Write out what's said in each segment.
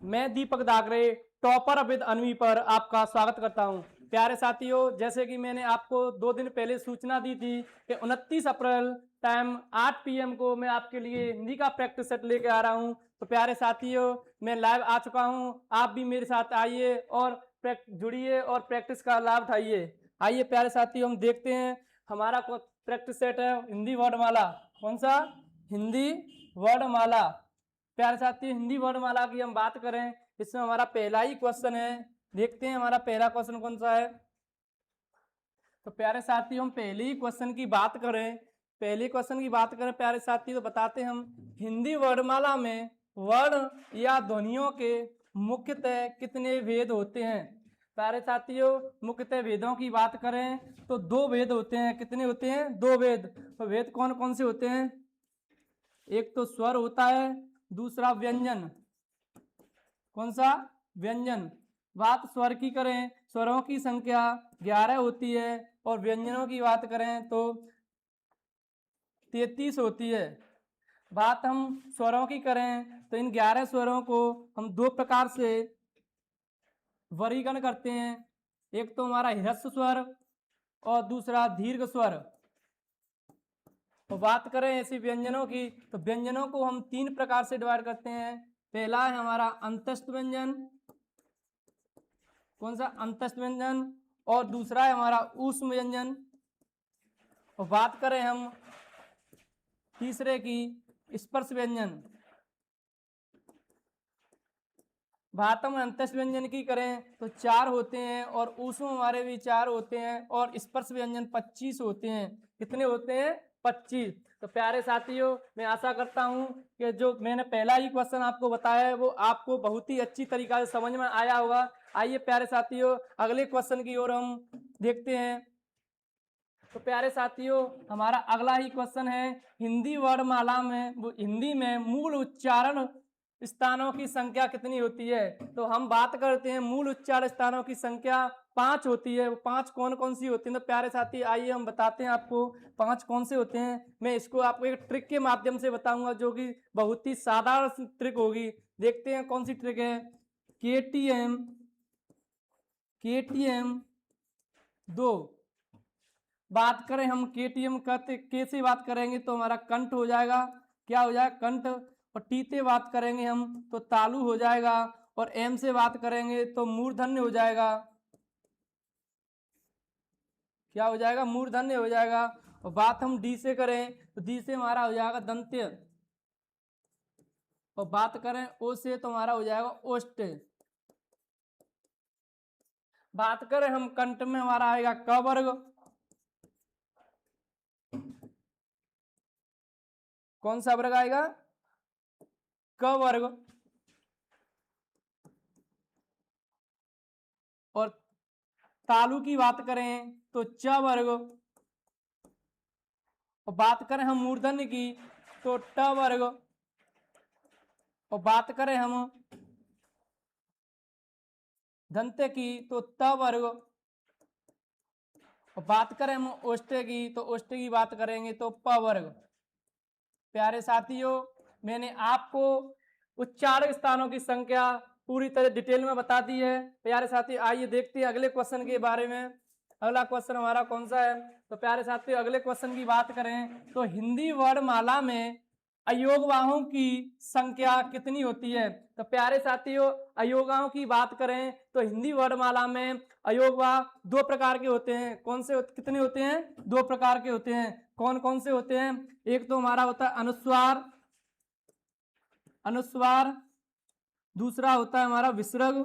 मैं दीपक दागरे topper with अनवी पर आपका स्वागत करता हूं। प्यारे साथियों, जैसे कि मैंने आपको 2 दिन पहले सूचना दी थी कि 29 अप्रैल टाइम 8 PM को मैं आपके लिए हिंदी का प्रैक्टिस सेट लेके आ रहा हूं। तो प्यारे साथियों, मैं लाइव आ चुका हूं। आप भी मेरे साथ आइए और जुड़िए और प्रैक्टिस का लाभ उठाइए। आइए प्यारे साथियों, हम देखते हैं हमारा प्रैक्टिस सेट है हिंदी वर्णमाला। कौन सा? हिंदी वर्णमाला। प्यारे साथी, हिंदी वर्णमाला की हम बात करें, इसमें हमारा पहला ही क्वेश्चन है। देखते हैं हमारा पहला क्वेश्चन कौन सा है। तो प्यारे साथी, हम पहले ही क्वेश्चन की बात करें, प्यारे साथी, तो बताते हम हिंदी वर्णमाला में वर्ण या ध्वनियों के मुख्यतः कितने भेद होते हैं। प्यारे साथियों, मुख्यतः भेदों की बात करें तो 2 भेद होते हैं। कितने होते हैं? 2 भेद। तो भेद कौन कौन से होते हैं? एक तो स्वर होता है, दूसरा व्यंजन। कौन सा? व्यंजन। बात स्वर की करें, स्वरों की संख्या 11 होती है और व्यंजनों की बात करें तो 33 होती है। बात हम स्वरों की करें तो इन 11 स्वरों को हम 2 प्रकार से वर्गीकरण करते हैं। एक तो हमारा ह्रस्व स्वर और दूसरा दीर्घ स्वर। तो बात करें ऐसे व्यंजनों की, तो व्यंजनों को हम 3 प्रकार से डिवाइड करते हैं। पहला है हमारा अंतस्थ व्यंजन। कौन सा? अंतस्थ व्यंजन। और दूसरा है हमारा ऊष्म व्यंजन। और बात करें हम तीसरे की, स्पर्श व्यंजन। बात हम अंतस्थ व्यंजन की करें तो 4 होते हैं और ऊष्म हमारे भी 4 होते हैं और स्पर्श व्यंजन 25 होते हैं। कितने होते हैं? 25। तो प्यारे साथियों, मैं आशा करता हूं कि जो मैंने पहला ही क्वेश्चन आपको बताया है वो आपको बहुत ही अच्छी तरीका से समझ में आया होगा। आइए प्यारे साथियों, अगले क्वेश्चन की ओर हम देखते हैं। तो प्यारे साथियों, हमारा अगला ही क्वेश्चन है हिंदी वर्णमाला में हिंदी में मूल उच्चारण स्थानों की संख्या कितनी होती है। तो हम बात करते हैं मूल उच्चारण स्थानों की संख्या 5 होती है। वो 5 कौन कौन सी होती है? तो प्यारे साथी, आइए हम बताते हैं आपको 5 कौन से होते हैं। मैं इसको आपको एक ट्रिक के माध्यम से बताऊंगा जो कि बहुत ही साधारण ट्रिक होगी। देखते हैं कौन सी ट्रिक है। KTM 2। बात करें हम KTM कहते के से बात करेंगे तो हमारा कंठ हो जाएगा। क्या हो जाएगा? कंठ। और टी से बात करेंगे हम तो तालु हो जाएगा। और M से बात करेंगे तो मूर्धन्य हो जाएगा। क्या हो जाएगा? मूर्धन्य हो जाएगा। और बात हम D से करें तो D से हमारा हो जाएगा दंत्य। और बात करें O से तो हमारा हो जाएगा ओष्ठ। बात करें हम कंठ में, हमारा आएगा क वर्ग। कौन सा वर्ग आएगा? क वर्ग। और तालु की बात करें तो च वर्ग। और बात करें हम मूर्धन्य की तो ट वर्ग। और बात करें हम दंत्य की तो त वर्ग। और बात करें हम ओष्ठ की तो ओष्ठ की बात करेंगे तो प वर्ग। प्यारे साथियों, मैंने आपको उच्चारण स्थानों की संख्या पूरी तरह डिटेल में बता दी है। प्यारे साथी, आइए देखते हैं अगले क्वेश्चन के बारे में। अगला क्वेश्चन हमारा कौन सा है? तो प्यारे साथियों, अगले क्वेश्चन की बात करें तो हिंदी वर्णमाला में अयोगवाहों की संख्या कितनी होती है। तो प्यारे साथियों, अयोगवाहों की बात करें तो हिंदी वर्णमाला में अयोगवाह 2 प्रकार के होते हैं। कौन से कितने होते हैं? 2 प्रकार के होते हैं। कौन कौन से होते हैं? एक तो हमारा होता है अनुस्वार। अनुस्वार। दूसरा होता है हमारा विसर्ग।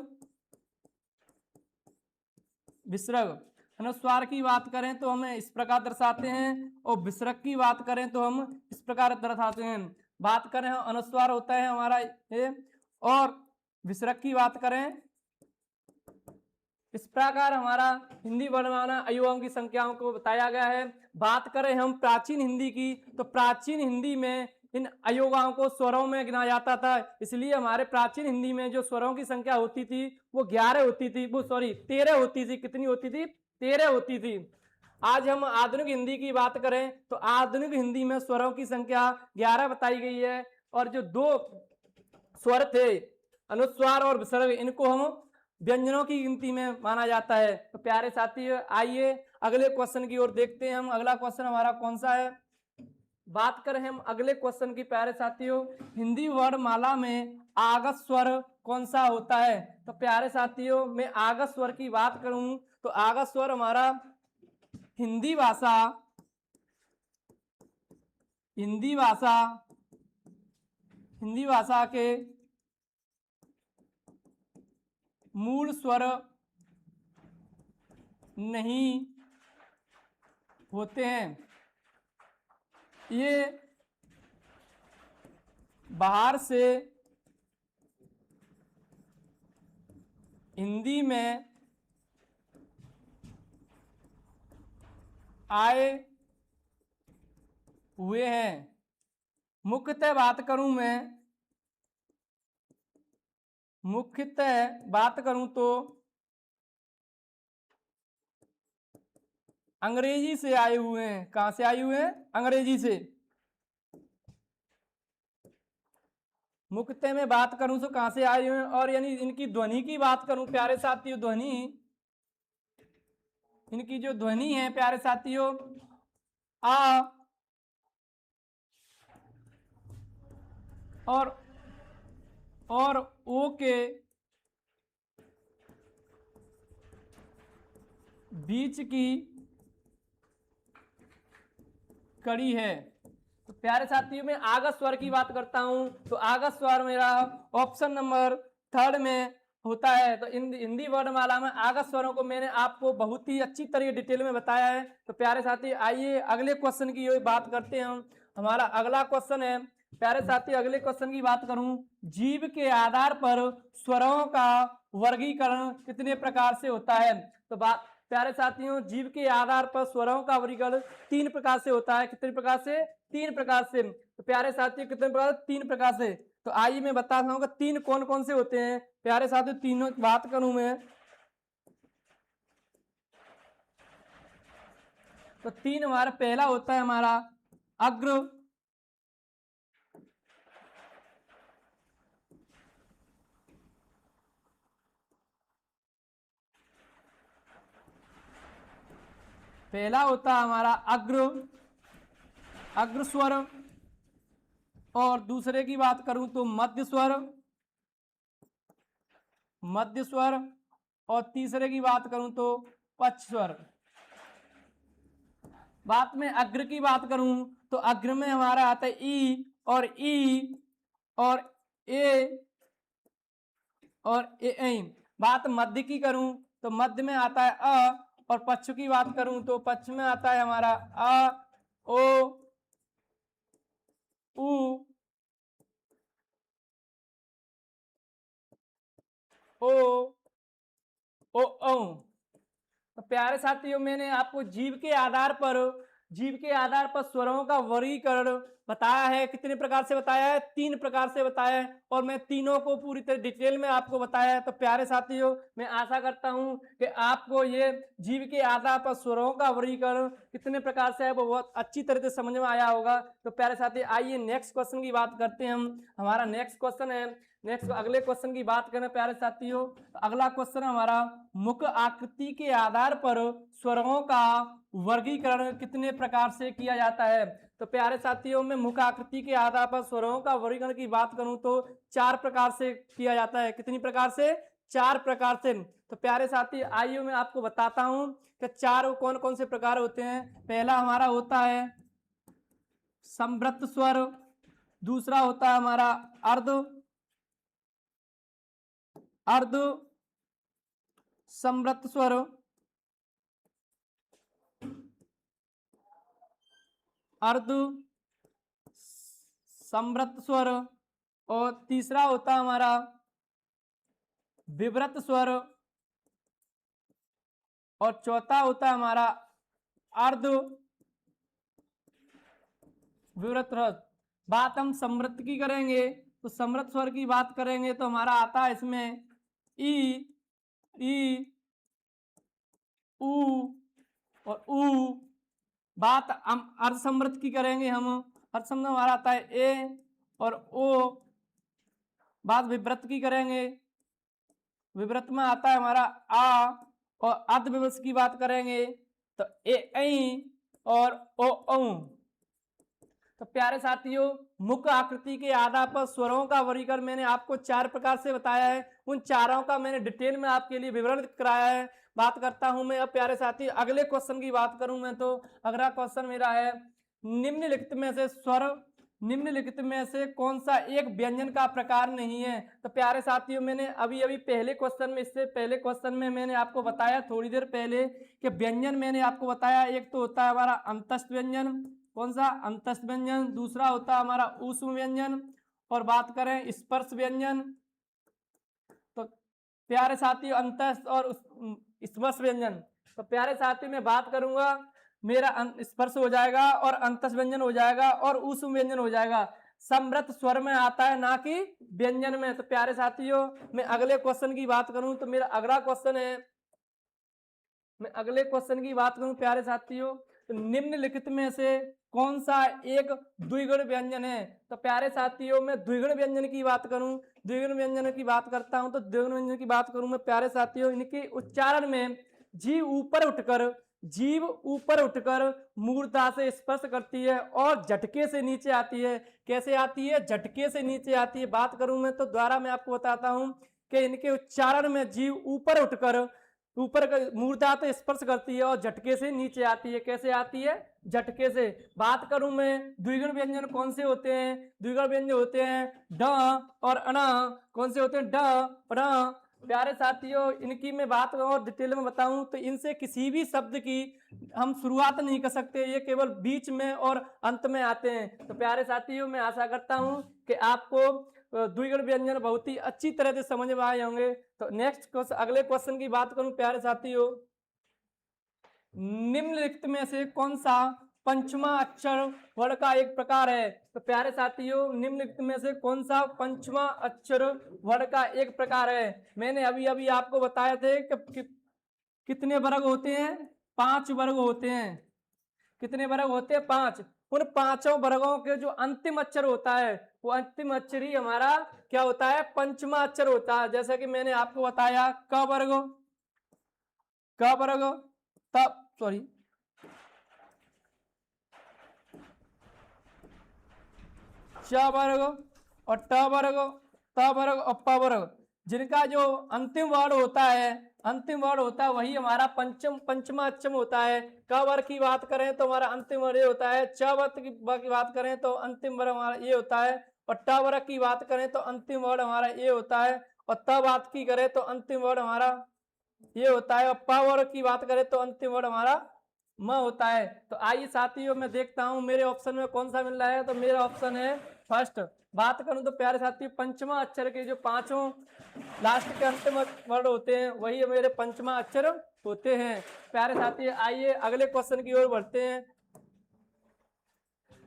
विसर्ग। अनुस्वार की बात करें तो हम इस प्रकार दर्शाते हैं और विसर्ग की बात करें तो हम इस प्रकार दर्शाते हैं। बात करें अनुस्वार होता है हमारा ये, और विसर्ग की बात करें इस प्रकार हमारा हिंदी वर्णमाला अयोगों की संख्याओं को बताया गया है। बात करें हम प्राचीन हिंदी की तो प्राचीन हिंदी में इन अयोगों को स्वरों में गिना जाता था। इसलिए हमारे प्राचीन हिंदी में जो स्वरों की संख्या होती थी वो 11 होती थी, वो 13 होती थी। कितनी होती थी? 13 होती थी। आज हम आधुनिक हिंदी की बात करें तो आधुनिक हिंदी में स्वरों की संख्या 11 बताई गई है। और जो 2 स्वर थे अनुस्वार और विसर्ग इनको हम व्यंजनों की गिनती में माना जाता है। तो प्यारे साथियों, आइए अगले क्वेश्चन की ओर देखते हैं हम। अगला क्वेश्चन हमारा कौन सा है? बात करें हम अगले क्वेश्चन की प्यारे साथियों, हिंदी वर्णमाला में आगत स्वर कौन सा होता है? तो प्यारे साथियों, मैं आगत स्वर की बात करूं तो आगत स्वर हमारा हिंदी भाषा हिंदी भाषा हिंदी भाषा के मूल स्वर नहीं होते हैं। ये बाहर से हिंदी में आए हुए हैं। मुख्यतः बात करूं तो अंग्रेजी से आए हुए हैं। कहां से आए हुए हैं? अंग्रेजी से। मुख्यतः में बात करूं तो कहां से आए हुए हैं, और यानी इनकी ध्वनि की बात करूं प्यारे साथियों, इनकी जो ध्वनि है प्यारे साथियों, आ और ओ के बीच की कड़ी है। तो प्यारे साथियों, मैं आगत स्वर की बात करता हूं तो आगत स्वर मेरा ऑप्शन नंबर 3 में होता है। तो हिंदी वर्णमाला में आगत स्वरों को मैंने आपको बहुत ही अच्छी तरह डिटेल में बताया है। तो प्यारे साथी, आइए अगले क्वेश्चन की बात करते हैं हम। हमारा अगला क्वेश्चन है प्यारे साथी, अगले क्वेश्चन की बात करूं, जीव के आधार पर स्वरों का वर्गीकरण कितने प्रकार से होता है? तो बात प्यारे साथियों, जीव के आधार पर स्वरों का वर्गीकरण 3 प्रकार से होता है। कितने प्रकार से? 3 प्रकार से। तो प्यारे साथियों, कितने प्रकार? 3 प्रकार से। तो आइए मैं बताता हूँ कि 3 कौन कौन से होते हैं। प्यारे साथियों, तीनों की बात करूं मैं तो 3 हमारा पहला होता है हमारा अग्र, पहला होता है हमारा अग्र स्वर, और दूसरे की बात करूं तो मध्य स्वर, और तीसरे की बात करूं तो पक्ष स्वर। बात में अग्र की बात करूं तो अग्र में हमारा आता है ई और ए और ए। बात मध्य की करूं तो मध्य में आता है अ, और पक्ष की बात करूं तो पक्ष में आता है हमारा अ, ओ, उ, ओ, ओ। तो प्यारे साथियों, मैंने आपको जीव के आधार पर स्वरों का वर्गीकरण बताया है। कितने प्रकार से बताया है? 3 प्रकार से बताया है, और मैं तीनों को पूरी तरह डिटेल में आपको बताया है। तो प्यारे साथियों, मैं आशा करता हूं कि आपको ये जीव के आधार पर स्वरों का वर्गीकरण कितने प्रकार से है वो बहुत अच्छी तरह से समझ में आया होगा। तो प्यारे साथी, आइए नेक्स्ट क्वेश्चन की बात करते हैं हम। हमारा नेक्स्ट क्वेश्चन है, अगले क्वेश्चन की बात करें प्यारे साथियों, अगला क्वेश्चन हमारा मुख आकृति के आधार पर स्वरों का वर्गीकरण कितने प्रकार से किया जाता है? तो प्यारे साथियों, में मुख आकृति के आधार पर स्वरों का वर्गीकरण की बात करूं तो 4 प्रकार से किया जाता है। कितनी प्रकार से? 4 प्रकार से। तो प्यारे साथी, आइए मैं आपको बताता हूं कि 4 कौन कौन से प्रकार होते हैं। पहला हमारा होता है संवृत स्वर, दूसरा होता है हमारा अर्ध अर्ध संवृत स्वर, अर्ध संवृत स्वर, और तीसरा होता है हमारा विवृत स्वर, और चौथा होता है हमारा अर्ध विवृत स्वर। बात हम समृत की करेंगे तो समृत स्वर की बात करेंगे तो हमारा आता है इसमें ई, ई, उ और उ। बात हम अर्ध समृत की करेंगे, हम अर्ध समृत हमारा आता है ए और ओ बात विव्रत की करेंगे, विव्रत में आता है हमारा आ, और अर्ध विवश की बात करेंगे तो ए ऐ और ओ औ। तो प्यारे साथियों, मुख्य आकृति के आधार पर स्वरों का वर्गीकरण मैंने आपको 4 प्रकार से बताया है। उन चारों का मैंने डिटेल में आपके लिए विवरण कराया है। बात करता हूं मैं अब प्यारे साथी अगले क्वेश्चन की बात करूं मैं तो अगला क्वेश्चन मेरा है निम्नलिखित में से स्वर निम्नलिखित में से कौन सा एक व्यंजन का प्रकार नहीं है। तो प्यारे साथियों, मैंने अभी अभी पहले क्वेश्चन में इससे पहले क्वेश्चन में मैंने आपको बताया थोड़ी देर पहले कि व्यंजन मैंने आपको बताया एक तो होता है हमारा अंतस्थ व्यंजन, कौन सा अंतस्थ व्यंजन, दूसरा होता है हमारा ऊष्म व्यंजन, और बात करें स्पर्श व्यंजन तो प्यारे साथियों अंतस्थ और स्पर्श व्यंजन। तो प्यारे साथियों मैं बात करूंगा मेरा स्पर्श हो जाएगा और अंतस्थ व्यंजन हो जाएगा और ऊष्म व्यंजन हो जाएगा। समृद्ध स्वर में आता है ना कि व्यंजन में। तो प्यारे साथियों मैं अगले क्वेश्चन की बात करूं तो मेरा अगला क्वेश्चन है, मैं अगले क्वेश्चन की बात करूं प्यारे साथियों तो निम्नलिखित में से कौन सा एक द्विगुण व्यंजन है। तो प्यारे साथियों मैं द्विगुण व्यंजन की बात करूं, द्विगुण व्यंजन की बात करता हूं तो द्विगुण व्यंजन की बात करूं मैं प्यारे साथियों इनके उच्चारण में जीव ऊपर उठकर मूर्धा से स्पर्श करती है और झटके से नीचे आती है। कैसे आती है? झटके से नीचे आती है। बात करूं मैं तो द्वारा मैं आपको बताता हूं कि इनके उच्चारण में जीव ऊपर मूर्धा तो स्पर्श करती है और झटके से नीचे आती है। कैसे आती है? झटके से। बात करूं मैं द्विगुण व्यंजन कौन से होते हैं, द्विगुण व्यंजन होते हैं ड और अण। कौन से होते हैं? ड और अण। प्यारे साथियों इनकी मैं बात और डिटेल में बताऊं तो इनसे किसी भी शब्द की हम शुरुआत नहीं कर सकते, ये केवल बीच में और अंत में आते हैं। तो प्यारे साथियों मैं आशा करता हूं कि आपको द्विगुण व्यंजन बहुत ही अच्छी तरह से समझ में आए होंगे। तो नेक्स्ट क्वेश्चन, अगले क्वेश्चन की बात करूं प्यारे साथियों, निम्नलिखित में से कौन सा पंचमा अक्षर वर्ण का एक प्रकार है। तो प्यारे साथियों निम्नलिखित में से कौन सा पंचमा अक्षर वर्ण का एक प्रकार है। मैंने अभी अभी आपको बताया थे कि कितने वर्ग होते हैं? 5 वर्ग होते हैं। कितने वर्ग होते हैं? 5। उन पांचों वर्गों के जो अंतिम अक्षर होता है वो अंतिम अक्षर ही हमारा क्या होता है? पंचमा अक्षर होता है। जैसा कि मैंने आपको बताया क वर्ग, क वर्ग, तब सॉरी च वर्ग और ट वर्ग, त वर्ग और प वर्ग, जिनका जो अंतिम वर्ण होता है, अंतिम वर्ण होता है वही हमारा पंचमा अक्षर होता है। क वर्ग की बात करें तो हमारा अंतिम वर्ण ये होता है। च वर्ग की बात करें तो अंतिम वर्ण हमारा ये होता है। और ट वर्ग की बात करें तो अंतिम वर्ण हमारा ये होता है। और त बात की करें तो अंतिम वर्ण हमारा ये होता है। और प वर्ग की बात करें तो अंतिम वर्ण हमारा म होता है। तो आइए साथियों मैं देखता हूं मेरे ऑप्शन में कौन सा मिल रहा है। तो मेरा ऑप्शन है फर्स्ट। बात करूं तो प्यारे साथियों पंचमा अक्षर के जो पांचों लास्ट के अंतिम वर्ण होते हैं वही मेरे पंचमा अक्षर होते हैं। प्यारे साथियों आइए अगले क्वेश्चन की ओर बढ़ते हैं।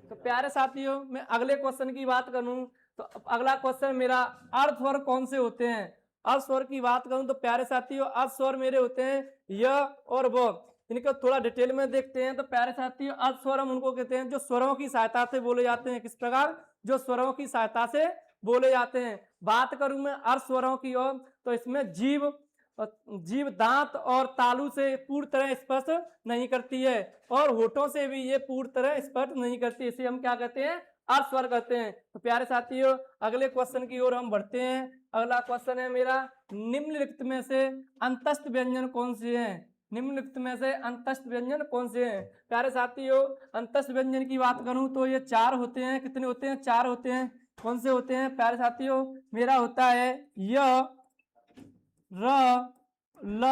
तो प्यारे साथियों मैं अगले क्वेश्चन की बात करूं तो अगला क्वेश्चन मेरा अर्ध स्वर कौन से होते हैं। अर्ध स्वर की बात करूं तो प्यारे साथियों अर्ध स्वर मेरे होते हैं य और व। इनको थोड़ा डिटेल में देखते हैं। तो प्यारे साथियों अर्ध स्वर हम उनको कहते हैं जो स्वरों की सहायता से बोले जाते हैं। किस प्रकार? जो स्वरों की सहायता से बोले जाते हैं। बात करूं मैं अर्ध स्वरों की ओर तो इसमें जीभ दांत और तालू से पूर्ण तरह स्पर्श नहीं करती है और होठों से भी ये पूर्ण तरह स्पर्श नहीं करती। इसे हम क्या कहते हैं? अर्ध स्वर कहते हैं। तो प्यारे साथियों अगले क्वेश्चन की ओर हम बढ़ते हैं। अगला क्वेश्चन है मेरा निम्नलिखित में से अंतस्थ व्यंजन कौन से हैं। निम्नलिखित में से अंतस्थ व्यंजन कौन से हैं? प्यारे साथियों अंतस्थ व्यंजन की बात करूं तो ये 4 होते हैं। कितने होते हैं? 4 होते हैं। कौन से होते हैं प्यारे साथियों? मेरा होता है य, र, ल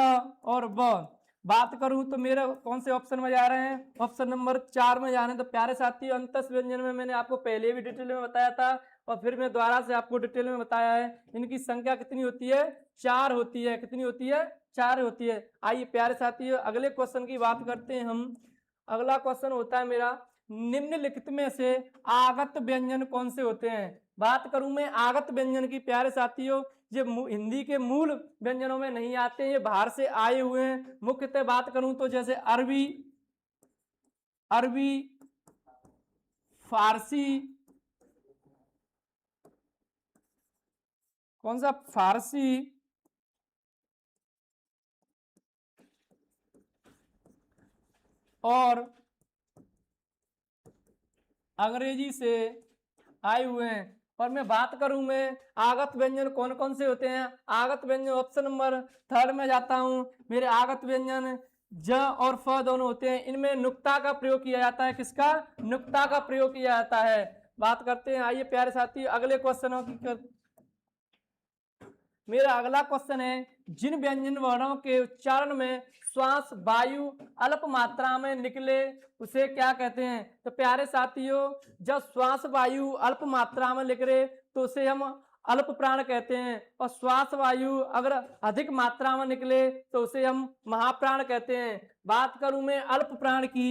और ब। बात करूं तो मेरे कौन से ऑप्शन में जा रहे हैं? ऑप्शन नंबर 4 में जा रहे हैं। तो प्यारे साथियों अंतस्थ व्यंजन में मैंने आपको पहले भी डिटेल में बताया था और फिर मैं दोबारा से आपको डिटेल में बताया है। इनकी संख्या कितनी होती है? 4 होती है। कितनी होती है? 4 होती है। आइए प्यारे साथियों अगले क्वेश्चन की बात करते हैं हम। अगला क्वेश्चन होता है मेरा निम्नलिखित में से आगत व्यंजन कौन से होते हैं। बात करूं मैं आगत व्यंजन की प्यारे साथियों, ये हिंदी के मूल व्यंजनों में नहीं आते हैं, ये बाहर से आए हुए हैं। मुख्यतः बात करूं तो जैसे अरबी, अरबी, फारसी, कौन सा, फारसी और अंग्रेजी से आए हुए हैं। और मैं बात करूं मैं आगत व्यंजन कौन कौन से होते हैं। आगत व्यंजन ऑप्शन नंबर 3 में जाता हूं। मेरे आगत व्यंजन ज और फ दोनों होते हैं। इनमें नुक्ता का प्रयोग किया जाता है। किसका? नुक्ता का प्रयोग किया जाता है। बात करते हैं, आइए प्यारे साथी अगले क्वेश्चनों की। मेरा अगला क्वेश्चन है, जिन व्यंजन वर्णों के उच्चारण में श्वास वायु अल्प मात्रा में निकले उसे क्या कहते हैं? तो प्यारे साथियों, जब श्वास वायु अल्प मात्रा में निकले तो उसे हम अल्प प्राण कहते हैं, और श्वास वायु अगर अधिक मात्रा में निकले तो उसे हम महाप्राण कहते हैं। बात करूं मैं अल्प प्राण की,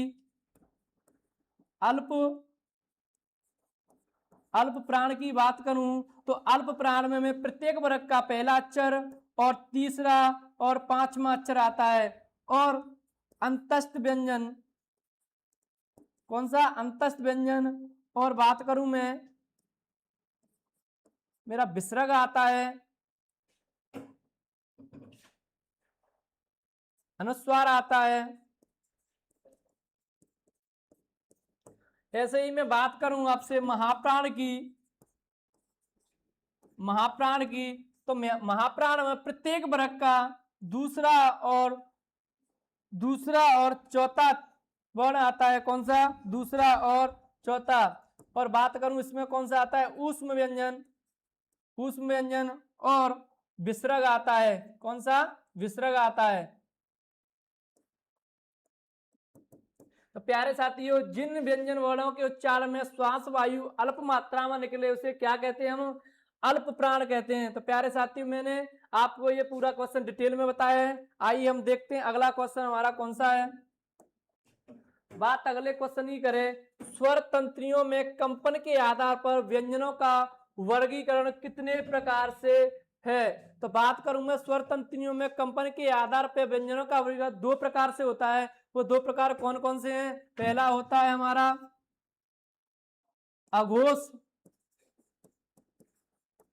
अल्प अल्प प्राण की बात करूं तो अल्प प्राण में मैं प्रत्येक वर्ग का पहला अक्षर और तीसरा और पांचवा अक्षर आता है। और अंतस्थ व्यंजन, कौन सा? अंतस्थ व्यंजन। और बात करूं मैं, मेरा विसर्ग आता है, अनुस्वार आता है। ऐसे ही मैं बात करूं आपसे महाप्राण की तो महाप्राण में प्रत्येक वर्ग का दूसरा और चौथा वर्ण आता है। कौन सा? दूसरा और चौथा। और बात करूं इसमें कौन सा आता है? ऊष्म व्यंजन और विसर्ग आता है। कौन सा? विसर्ग आता है। तो प्यारे साथियों, जिन व्यंजन वर्णों के उच्चारण में श्वास वायु अल्प मात्रा में निकले उसे क्या कहते हैं? हम अल्प प्राण कहते हैं। तो प्यारे साथियों, मैंने आपको ये पूरा क्वेश्चन डिटेल में बताया है। आइए हम देखते हैं अगला क्वेश्चन हमारा कौन सा है। बात अगले क्वेश्चन की करें, स्वर तंत्रियों में कंपन के आधार पर व्यंजनों का वर्गीकरण कितने प्रकार से है? तो बात करूं मैं स्वर तंत्रियों में कंपन के आधार पर व्यंजनों का वर्गीकरण 2 प्रकार से होता है। वो 2 प्रकार कौन कौन से हैं? पहला होता है हमारा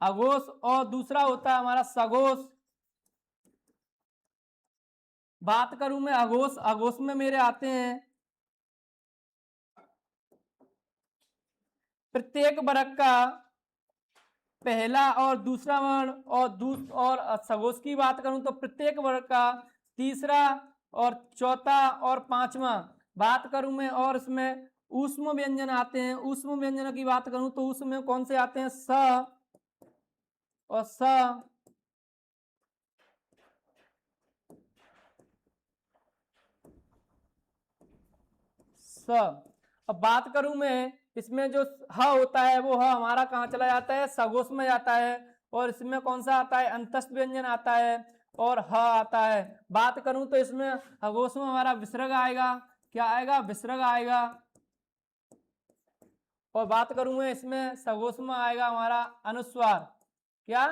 अघोष और दूसरा होता है हमारा सघोष। बात करूं मैं अघोष में मेरे आते हैं प्रत्येक वर्ग का पहला और दूसरा वर्ण, और सघोष की बात करूं तो प्रत्येक वर्ग का तीसरा और चौथा और पांचवा। बात करूं मैं और इसमें ऊष्म व्यंजन आते हैं। ऊष्म व्यंजन की बात करूं तो उसमें कौन से आते हैं? स और स, अब बात करूं मैं इसमें जो ह होता है वो ह हमारा कहाँ चला जाता है? सघोष में जाता है। और इसमें कौन सा आता है? अंतस्थ व्यंजन आता है और ह आता है। बात करूं तो इसमें अघोष में हमारा विसर्ग आएगा। क्या आएगा? विसर्ग आएगा। और बात करूं मैं इसमें सघोष में आएगा हमारा अनुस्वार। क्या?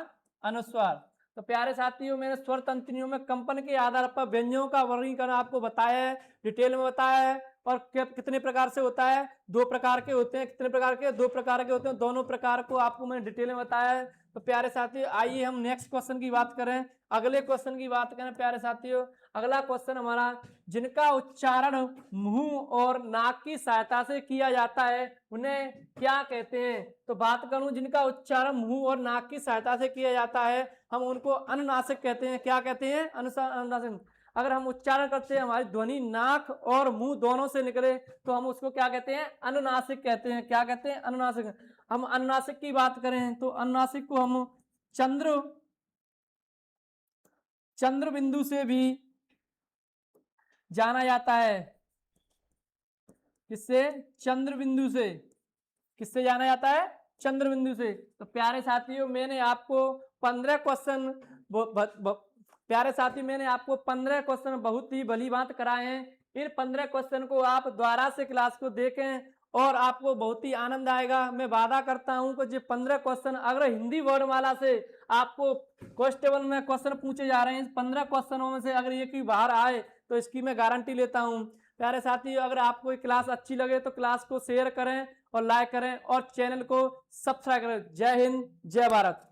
अनुस्वार। तो प्यारे साथियों, मैंने स्वर तंत्रियों में कंपन के आधार पर व्यंजनों का वर्गीकरण आपको बताया है, डिटेल में बताया है। और कितने प्रकार से होता है? 2 प्रकार के होते हैं। कितने प्रकार के? 2 प्रकार के होते हैं। दोनों प्रकार को आपको मैंने डिटेल में बताया है। तो प्यारे साथियों, आइए हम नेक्स्ट क्वेश्चन की बात करें, अगले क्वेश्चन की बात करें। प्यारे साथियों, अगला क्वेश्चन हमारा, जिनका उच्चारण मुंह और नाक की सहायता से किया जाता है उन्हें क्या कहते हैं? तो बात करूं, जिनका उच्चारण मुंह और नाक की सहायता से किया जाता है हम उनको अनुनासिक कहते हैं। क्या कहते हैं? अनुनासिक। अगर हम उच्चारण करते हैं, हमारी ध्वनि नाक और मुंह दोनों से निकले तो हम उसको क्या कहते हैं? अनुनासिक कहते हैं। क्या कहते हैं? अनुनासिक। हम अनुनासिक की बात करें तो अनुनासिक को हम चंद्र बिंदु से भी जाना जाता है। किससे? चंद्र बिंदु से। किससे जाना जाता है? चंद्र बिंदु से। तो प्यारे साथियों, मैंने आपको 15 क्वेश्चन बहुत ही भली बात कराए हैं। इन 15 क्वेश्चन को आप दोबारा से क्लास को देखें और आपको बहुत ही आनंद आएगा। मैं वादा करता हूं कि ये 15 क्वेश्चन अगर हिंदी वर्णमाला से आपको कांस्टेबल में क्वेश्चन पूछे जा रहे हैं, 15 क्वेश्चनों में से अगर ये की बाहर आए तो इसकी मैं गारंटी लेता हूं। प्यारे साथी, अगर आपको ये क्लास अच्छी लगे तो क्लास को शेयर करें और लाइक करें और चैनल को सब्सक्राइब करें। जय हिंद, जय भारत।